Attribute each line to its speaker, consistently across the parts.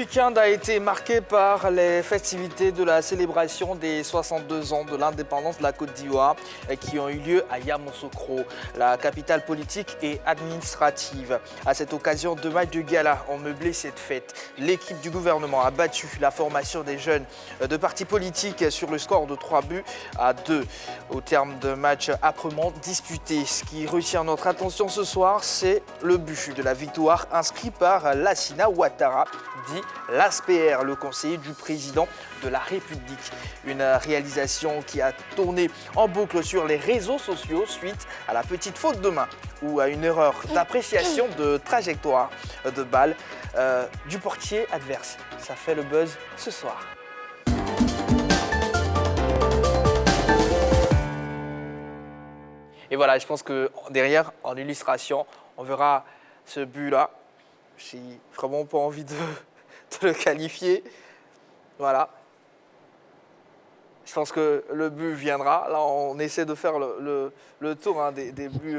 Speaker 1: week-end a été marqué par les festivités de la célébration des 62 ans de l'indépendance de la Côte d'Ivoire qui ont eu lieu à Yamoussoukro, la capitale politique et administrative. À cette occasion, 2 matchs de gala ont meublé cette fête. L'équipe du gouvernement a battu la formation des jeunes de partis politiques sur le score de 3-2 au terme de matchs âprement disputés. Ce qui retient notre attention ce soir, c'est le but de la victoire inscrit par Lassina Ouattara, dit l'ASPR, le conseiller du président de la République. Une réalisation qui a tourné en boucle sur les réseaux sociaux suite à la petite faute de main ou à une erreur d'appréciation de trajectoire de balle du portier adverse. Ça fait le buzz ce soir. Et voilà, je pense que derrière, en illustration, on verra ce but-là. J'ai vraiment pas envie de le qualifier. Voilà. Je pense que le but viendra. Là, on essaie de faire le tour des buts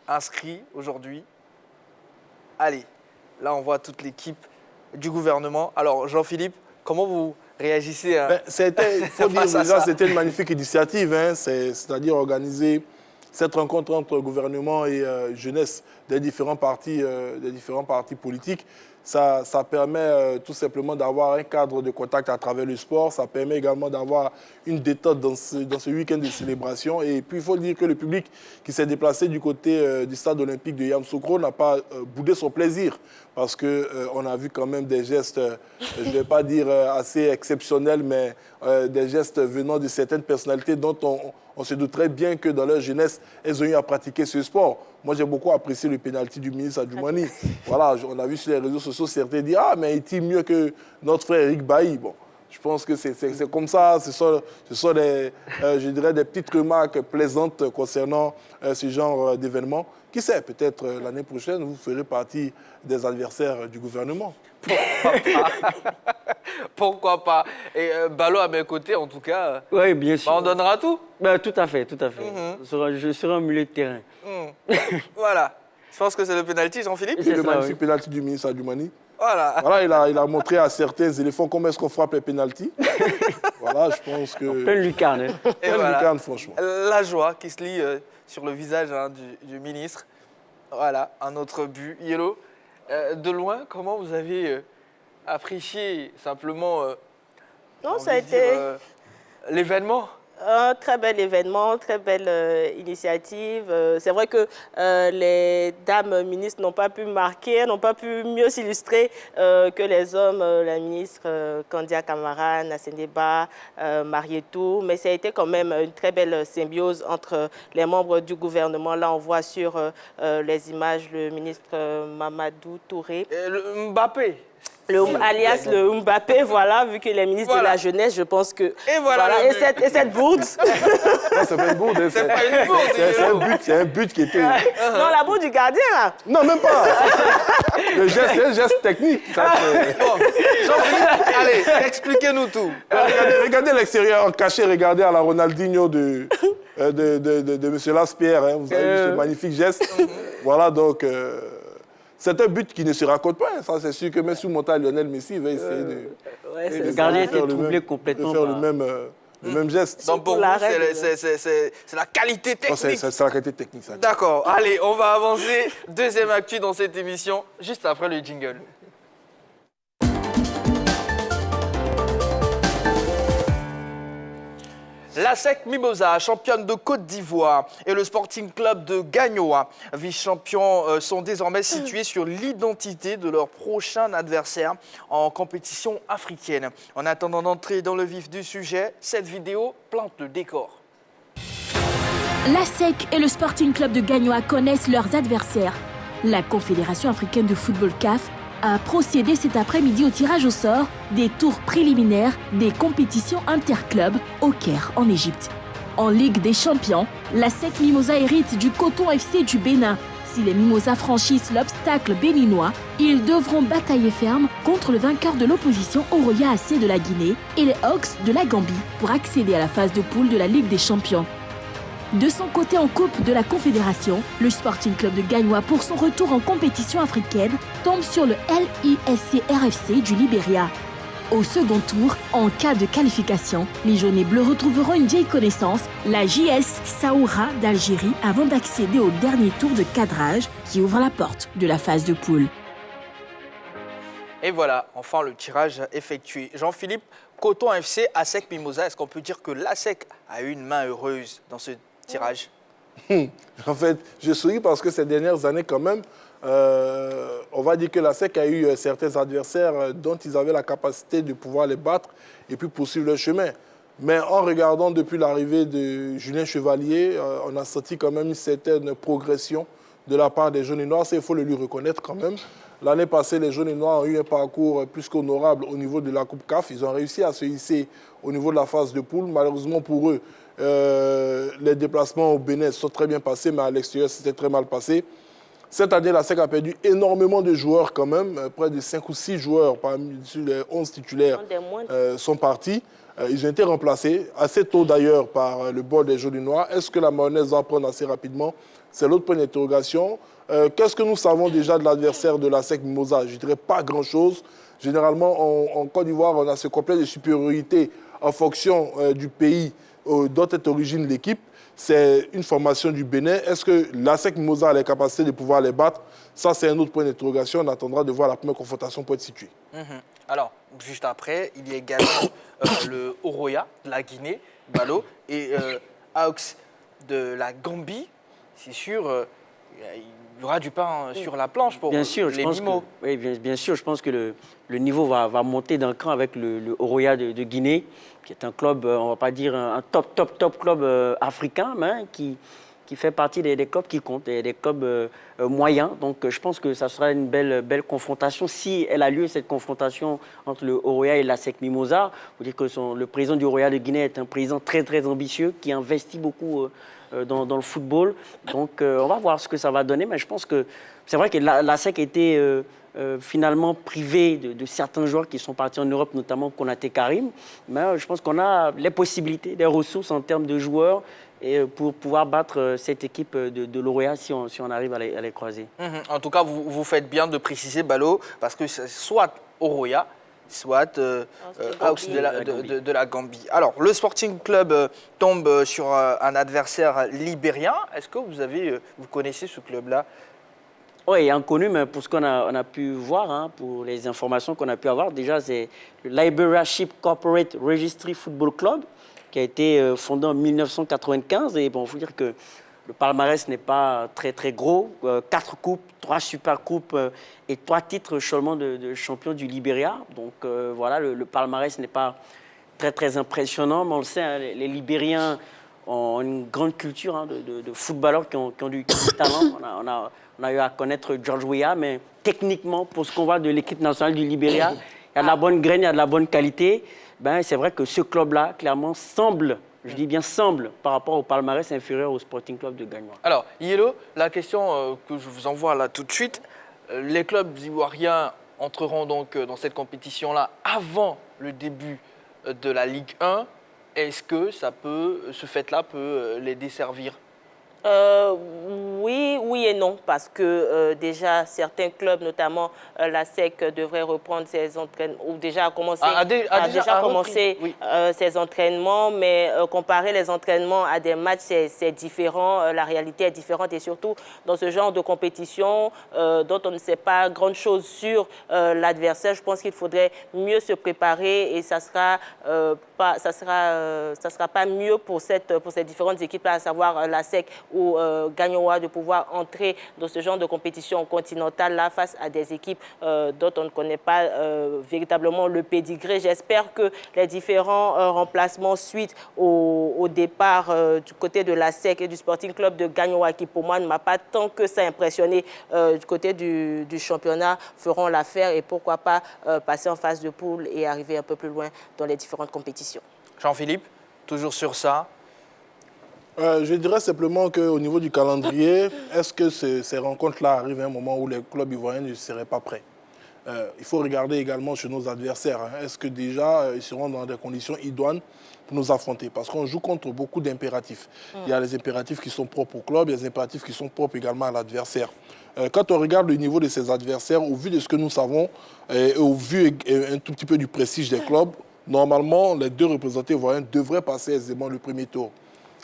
Speaker 1: inscrits aujourd'hui. Allez, là, on voit toute l'équipe du gouvernement. Alors, Jean-Philippe, comment vous réagissez
Speaker 2: il faut dire déjà, c'était une magnifique initiative. C'est-à-dire organiser cette rencontre entre gouvernement et jeunesse des différents partis politiques. Ça permet tout simplement d'avoir un cadre de contact à travers le sport. Ça permet également d'avoir une détente dans ce week-end de célébration. Et puis, il faut dire que le public qui s'est déplacé du côté du stade olympique de Yamoussoukro n'a pas boudé son plaisir. Parce qu'on a vu quand même des gestes, je ne vais pas dire assez exceptionnels, mais des gestes venant de certaines personnalités dont on se douterait bien que dans leur jeunesse, elles ont eu à pratiquer ce sport. Moi, j'ai beaucoup apprécié le pénalty du ministre Adjoumani. Voilà, on a vu sur les réseaux sociaux certains dire « Ah, mais il tire mieux que notre frère Eric Bailly ». Bon, je pense que c'est comme ça. Ce sont des, je dirais, des petites remarques plaisantes concernant ce genre d'événements. Qui sait, peut-être l'année prochaine, vous ferez partie des adversaires du gouvernement.
Speaker 1: Pourquoi pas? Pourquoi pas? Et Ballot à mes côtés, en tout cas,
Speaker 3: oui, bien sûr.
Speaker 1: On donnera tout?
Speaker 3: Tout à fait, tout à fait. Je serai un milieu de terrain.
Speaker 1: Voilà. Je pense que c'est le pénalty, Jean-Philippe.
Speaker 2: C'est le magnifique pénalty du ministre Adjoumani.
Speaker 1: Voilà.
Speaker 2: Voilà, il a montré à certains éléphants comment est-ce qu'on frappe les pénaltys. Voilà, je pense que...
Speaker 3: Pleine lucarne.
Speaker 1: Pleine lucarne,
Speaker 2: franchement.
Speaker 1: La joie qui se lit sur le visage du ministre. Voilà, un autre but. Yellow, de loin, comment vous avez apprécié simplement
Speaker 4: non, ça a été
Speaker 1: l'événement?
Speaker 4: Un très bel événement, très belle initiative. C'est vrai que les dames ministres n'ont pas pu marquer, n'ont pas pu mieux s'illustrer que les hommes, la ministre Kandia Camara, Nassendeba, Marietou. Mais ça a été quand même une très belle symbiose entre les membres du gouvernement. Là, on voit sur les images le ministre Mamadou Touré.
Speaker 1: Et le Mbappé.
Speaker 4: Alias le Mbappé, voilà, vu qu'il est ministre de la Jeunesse, je pense que...
Speaker 1: Et voilà,
Speaker 4: et cette bourde.
Speaker 2: Non, c'est pas une bourde.
Speaker 1: C'est pas une bourde.
Speaker 2: C'est un but qui était...
Speaker 4: Non, la bourde du gardien, là.
Speaker 2: Non, même pas. Le geste, c'est un geste technique.
Speaker 1: Bon, Jean-Philippe, allez, expliquez-nous tout.
Speaker 2: Regardez l'extérieur caché, regardez à la Ronaldinho de M. Laspierre. Vous avez vu ce magnifique geste. Voilà, donc... C'est un but qui ne se raconte pas. Ça, c'est sûr que même sous montant Lionel Messi va essayer de...
Speaker 3: le gardien était troublé complètement.
Speaker 2: De faire le même geste.
Speaker 1: Donc pour vous, c'est la qualité technique.
Speaker 2: C'est la qualité technique.
Speaker 1: D'accord. Allez, on va avancer. Deuxième actu dans cette émission, juste après le jingle. La SEC Mimosa, championne de Côte d'Ivoire, et le Sporting Club de Gagnoa, vice-champions, sont désormais situés sur l'identité de leur prochain adversaire en compétition africaine. En attendant d'entrer dans le vif du sujet, cette vidéo plante le décor.
Speaker 5: La SEC et le Sporting Club de Gagnoa connaissent leurs adversaires. La Confédération africaine de football CAF a procédé cet après-midi au tirage au sort des tours préliminaires des compétitions interclubs au Caire, en Égypte. En Ligue des Champions, la SEC Mimosa hérite du Coton FC du Bénin. Si les Mimosas franchissent l'obstacle béninois, ils devront batailler ferme contre le vainqueur de l'opposition Oroya AC de la Guinée et les Hawks de la Gambie pour accéder à la phase de poule de la Ligue des Champions. De son côté en Coupe de la Confédération, le Sporting Club de Gagnoa, pour son retour en compétition africaine, tombe sur le LISC RFC du Libéria. Au second tour, en cas de qualification, les jaunes et bleus retrouveront une vieille connaissance, la JS Saoura d'Algérie, avant d'accéder au dernier tour de cadrage qui ouvre la porte de la phase de poule.
Speaker 1: Et voilà, enfin le tirage effectué. Jean-Philippe, Coton FC, ASEC Mimosa, est-ce qu'on peut dire que l'ASEC a eu une main heureuse dans ce tirage?
Speaker 2: En fait, je souris parce que ces dernières années, quand même, on va dire que l'ASEC a eu certains adversaires dont ils avaient la capacité de pouvoir les battre et puis poursuivre leur chemin. Mais en regardant depuis l'arrivée de Julien Chevalier, on a senti quand même une certaine progression de la part des jaunes et noirs. Ça, il faut le lui reconnaître quand même. L'année passée, les jaunes et noirs ont eu un parcours plus qu'honorable au niveau de la Coupe CAF. Ils ont réussi à se hisser au niveau de la phase de poule. Malheureusement pour eux, les déplacements au Bénin sont très bien passés, mais à l'extérieur, c'était très mal passé. Cette année, la SEC a perdu énormément de joueurs quand même. Près de 5 ou 6 joueurs parmi les 11 titulaires sont partis. Ils ont été remplacés assez tôt d'ailleurs par le bord des jaunes et noirs. Est-ce que la mayonnaise va prendre assez rapidement? C'est l'autre point d'interrogation. Qu'est-ce que nous savons déjà de l'adversaire de la SEC Mimosa? Je ne dirais pas grand-chose. Généralement, en Côte d'Ivoire, on a ce complexe de supériorité en fonction du pays dont est origine l'équipe. C'est une formation du Bénin. Est-ce que l'ASEC Mimosa a les capacités de pouvoir les battre? Ça, c'est un autre point d'interrogation. On attendra de voir la première confrontation pour être située.
Speaker 1: Alors, juste après, il y a également le Oroya de la Guinée, Balo, et Aux de la Gambie. C'est sûr, il y aura du pain sur la planche pour les Mimos.
Speaker 3: Oui, bien sûr. Je pense que le niveau va monter d'un cran avec le Oroya de Guinée, qui est un club, on ne va pas dire un top club africain, mais qui fait partie des clubs qui comptent, des clubs moyens. Donc, je pense que ça sera une belle confrontation. Si elle a lieu, cette confrontation entre le Oroya et l'ASEC Mimosa, vous dire que le président du Oroya de Guinée est un président très, très ambitieux, qui investit beaucoup dans le football. Donc, on va voir ce que ça va donner. Mais je pense que c'est vrai que l'ASEC a été finalement privé de certains joueurs qui sont partis en Europe, notamment Konaté Karim. Mais je pense qu'on a les possibilités, les ressources en termes de joueurs et pour pouvoir battre cette équipe de l'Oroya si on arrive à les croiser.
Speaker 1: En tout cas, vous faites bien de préciser, Balo, parce que c'est soit Oroya, soit Aux de la Gambie. Alors, le Sporting Club tombe sur un adversaire libérien. Est-ce que vous connaissez ce club-là?
Speaker 3: Oui, inconnu, mais pour ce qu'on a pu voir, pour les informations qu'on a pu avoir, déjà, c'est le Liberia Ship Corporate Registry Football Club, qui a été fondé en 1995. Et bon, il faut dire que le palmarès n'est pas très, très gros. 4 coupes, 3 super coupes et 3 titres seulement de champion du Libéria. Donc voilà, le palmarès n'est pas très, très impressionnant. Mais on le sait, les Libériens ont une grande culture de footballeurs qui ont du talent. On a eu à connaître George Weah, mais techniquement, pour ce qu'on voit de l'équipe nationale du Libéria, il y a de la bonne graine, il y a de la bonne qualité. Ben, c'est vrai que ce club-là, clairement, semble, je dis bien semble, par rapport au palmarès inférieur au Sporting Club de Gagnoa.
Speaker 1: Alors, Yellow, la question que je vous envoie là tout de suite, les clubs ivoiriens entreront donc dans cette compétition-là avant le début de la Ligue 1. Est-ce que ce fait-là peut les desservir?
Speaker 4: Oui et non, parce que déjà certains clubs, notamment la SEC, devraient reprendre ses entraînements, ou déjà a commencé ses entraînements, mais comparer les entraînements à des matchs, c'est différent, la réalité est différente, et surtout dans ce genre de compétition dont on ne sait pas grand-chose sur l'adversaire, je pense qu'il faudrait mieux se préparer, et ça sera pas mieux pour ces différentes équipes-là, à savoir la SEC ou Gagnoa, de pouvoir entrer dans ce genre de compétition continentale là face à des équipes dont on ne connaît pas véritablement le pédigré. J'espère que les différents remplacements suite au départ du côté de la SEC et du Sporting Club de Gagnoa, qui pour moi ne m'a pas tant que ça impressionné du côté du championnat, feront l'affaire, et pourquoi pas passer en phase de poule et arriver un peu plus loin dans les différentes compétitions.
Speaker 1: Jean-Philippe, toujours sur ça?
Speaker 2: Je dirais simplement qu'au niveau du calendrier, est-ce que ces rencontres-là arrivent à un moment où les clubs ivoiriens ne seraient pas prêts? il faut regarder également chez nos adversaires. Hein. Est-ce que déjà, ils seront dans des conditions idoines pour nous affronter? Parce qu'on joue contre beaucoup d'impératifs. Il y a les impératifs qui sont propres au club, il y a les impératifs qui sont propres également à l'adversaire. Quand on regarde le niveau de ces adversaires, au vu de ce que nous savons, et au vu un tout petit peu du prestige des clubs, normalement, les deux représentés ivoiriens devraient passer aisément le premier tour.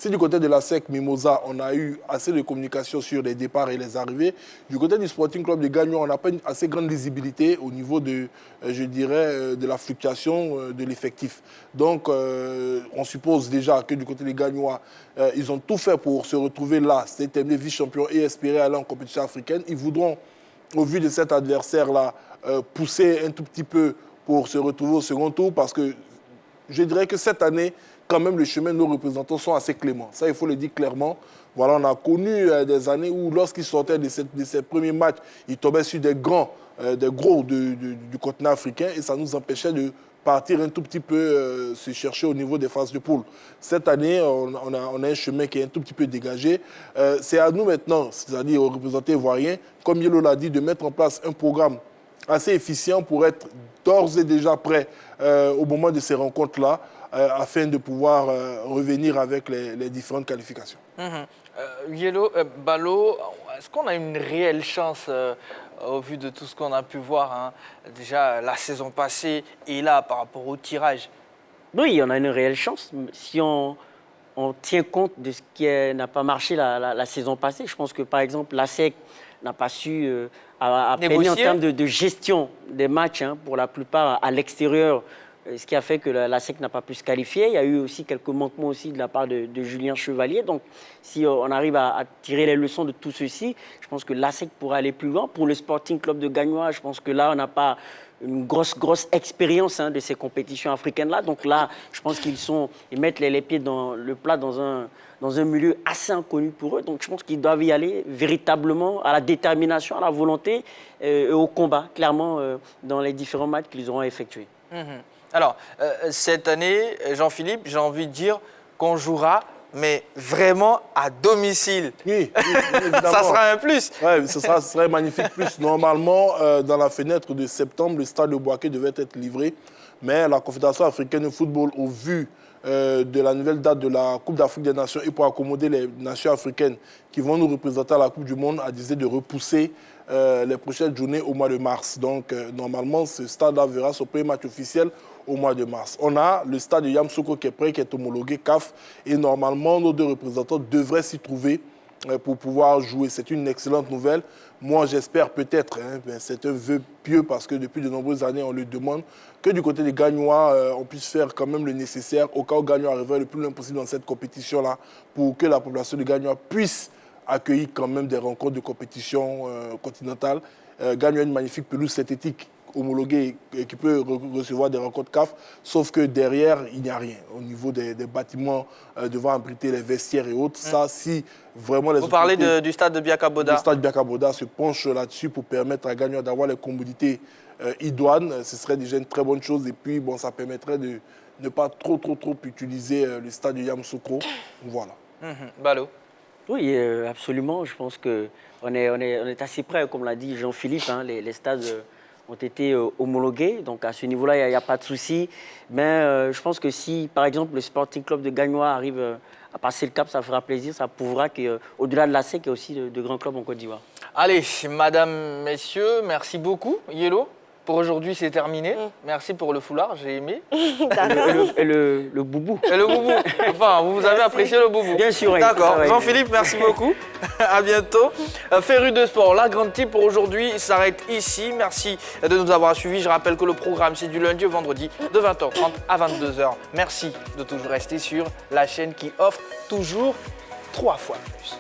Speaker 2: Si du côté de la SEC Mimosa, on a eu assez de communication sur les départs et les arrivées, du côté du Sporting Club de Gagnoa, on n'a pas une assez grande lisibilité au niveau de, je dirais, de la fluctuation de l'effectif. Donc, on suppose déjà que du côté des Gagnois, ils ont tout fait pour se retrouver là, c'est terminé vice-champion et espérer aller en compétition africaine. Ils voudront, au vu de cet adversaire-là, pousser un tout petit peu pour se retrouver au second tour parce que je dirais que cette année, quand même, le chemin de nos représentants sont assez cléments. Ça, il faut le dire clairement. Voilà, on a connu des années où, lorsqu'ils sortaient de ces premiers matchs, ils tombaient sur des gros du continent africain et ça nous empêchait de partir un tout petit peu se chercher au niveau des phases de poule. Cette année, on a un chemin qui est un tout petit peu dégagé. C'est à nous maintenant, c'est-à-dire aux représentants ivoiriens, comme Yelo l'a dit, de mettre en place un programme assez efficient pour être d'ores et déjà prêt au moment de ces rencontres-là, afin de pouvoir revenir avec les différentes qualifications.
Speaker 1: Yelo, Balo, est-ce qu'on a une réelle chance au vu de tout ce qu'on a pu voir hein, déjà la saison passée et là par rapport au tirage?
Speaker 3: Oui, on a une réelle chance. Si on tient compte de ce qui n'a pas marché la saison passée, je pense que par exemple la SEC n'a pas su à peiner en termes de gestion des matchs hein, pour la plupart à l'extérieur. Ce qui a fait que la SEC n'a pas pu se qualifier. Il y a eu aussi quelques manquements aussi de la part de Julien Chevalier. Donc, si on arrive à tirer les leçons de tout ceci, je pense que la SEC pourra aller plus loin. Pour le Sporting Club de Gagnoa, je pense que là, on n'a pas une grosse expérience hein, de ces compétitions africaines-là. Donc là, je pense qu'ils mettent les pieds dans le plat dans un milieu assez inconnu pour eux. Donc, je pense qu'ils doivent y aller véritablement à la détermination, à la volonté et au combat, clairement, dans les différents matchs qu'ils auront effectués.
Speaker 1: Alors, cette année, Jean-Philippe, j'ai envie de dire qu'on jouera, mais vraiment à domicile.
Speaker 2: Oui, évidemment.
Speaker 1: Ça sera un plus.
Speaker 2: Oui, ce serait un magnifique plus. Normalement, dans la fenêtre de septembre, le stade de Boaké devait être livré. Mais la Confédération africaine de football, au vu de la nouvelle date de la Coupe d'Afrique des Nations et pour accommoder les nations africaines qui vont nous représenter à la Coupe du Monde, a décidé de repousser les prochaines journées au mois de mars. Donc, normalement, ce stade-là verra son premier match officiel au mois de mars. On a le stade de Yamoussoukro qui est prêt, qui est homologué CAF. Et normalement, nos deux représentants devraient s'y trouver pour pouvoir jouer. C'est une excellente nouvelle. Moi, j'espère peut-être, hein, c'est un vœu pieux parce que depuis de nombreuses années, on le demande, que du côté des Gagnois, on puisse faire quand même le nécessaire au cas où Gagnois arriverait le plus loin possible dans cette compétition-là pour que la population de Gagnois puisse accueillir quand même des rencontres de compétition continentale. Gagnois a une magnifique pelouse synthétique homologuée qui peut recevoir des rencontres CAF, sauf que derrière, il n'y a rien. Au niveau des bâtiments devant abriter les vestiaires et autres, ça, si vraiment les
Speaker 1: Vous parlez du stade de Biakaboda.
Speaker 2: Le stade Biakaboda se penche là-dessus pour permettre à Gagnoa d'avoir les commodités idoines. Ce serait déjà une très bonne chose. Et puis, bon, ça permettrait de ne pas trop utiliser le stade de Yamoussoukro. Voilà.
Speaker 1: Balo.
Speaker 3: Oui, absolument. Je pense qu'on est assez près, comme l'a dit Jean-Philippe. Hein, les stades ont été homologués. Donc, à ce niveau-là, il n'y a pas de souci. Mais je pense que si, par exemple, le Sporting Club de Gagnoa arrive à passer le cap, ça fera plaisir. Ça prouvera qu'au-delà de la SEC, il y a aussi de grands clubs en Côte d'Ivoire.
Speaker 1: Allez, madame, messieurs, merci beaucoup. Yelo, pour aujourd'hui, c'est terminé. Merci pour le foulard, j'ai aimé.
Speaker 3: Et le boubou.
Speaker 1: Et le boubou. Enfin, vous avez apprécié le boubou.
Speaker 3: Bien sûr.
Speaker 1: D'accord. Jean-Philippe, merci beaucoup. À bientôt. Féru de sport, la grande type pour aujourd'hui s'arrête ici. Merci de nous avoir suivis. Je rappelle que le programme, c'est du lundi au vendredi de 20h30 à 22h. Merci de toujours rester sur la chaîne qui offre toujours 3 fois plus.